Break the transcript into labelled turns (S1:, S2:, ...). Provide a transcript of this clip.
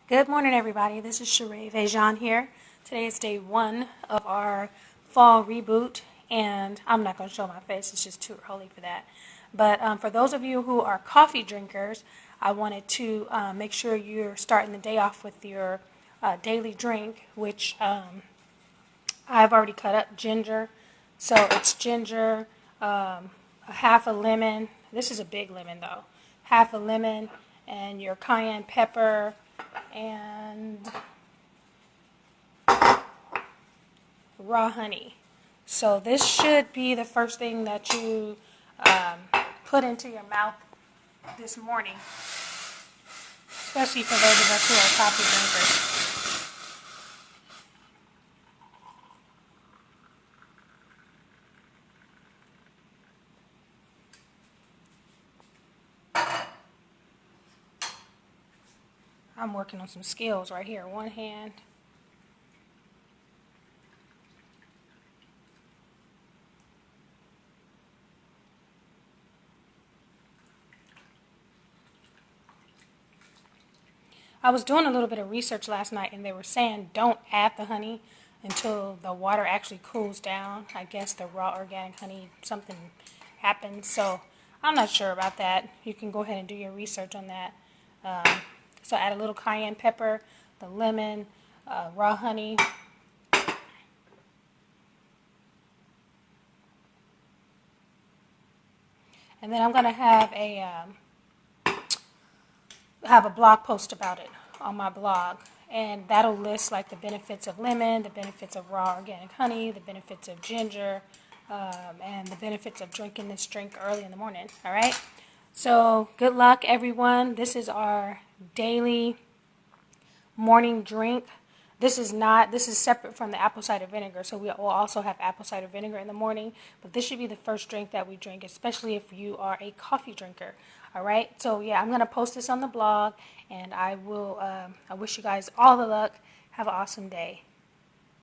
S1: Good morning, everybody. This is Sheree Vejan here. Today is day one of our fall reboot, and I'm not going to show my face. It's just too early for that. But for those of you who are coffee drinkers, I wanted to make sure you're starting the day off with your daily drink, which I've already cut up ginger. So it's ginger, a half a lemon. This is a big lemon, though. Half a lemon, and your cayenne pepper, and raw honey. So this should be the first thing that you put into your mouth this morning, especially for those of us who are coffee drinkers. I'm working on some skills right here. One hand. I was doing a little bit of research last night, and they were saying don't add the honey until the water actually cools down. I guess the raw organic honey, something happens. So I'm not sure about that. You can go ahead and do your research on that. So add a little cayenne pepper, the lemon, raw honey. And then I'm going to have a blog post about it on my blog, and that'll list like the benefits of lemon, the benefits of raw organic honey, the benefits of ginger, and the benefits of drinking this drink early in the morning. All right, so good luck, everyone. This is our daily morning drink. This is separate from the apple cider vinegar, so we will also have apple cider vinegar in the morning, but this should be the first drink that we drink, especially if you are a coffee drinker. All right, so yeah, I'm going to post this on the blog, and I wish you guys all the luck. Have an awesome day.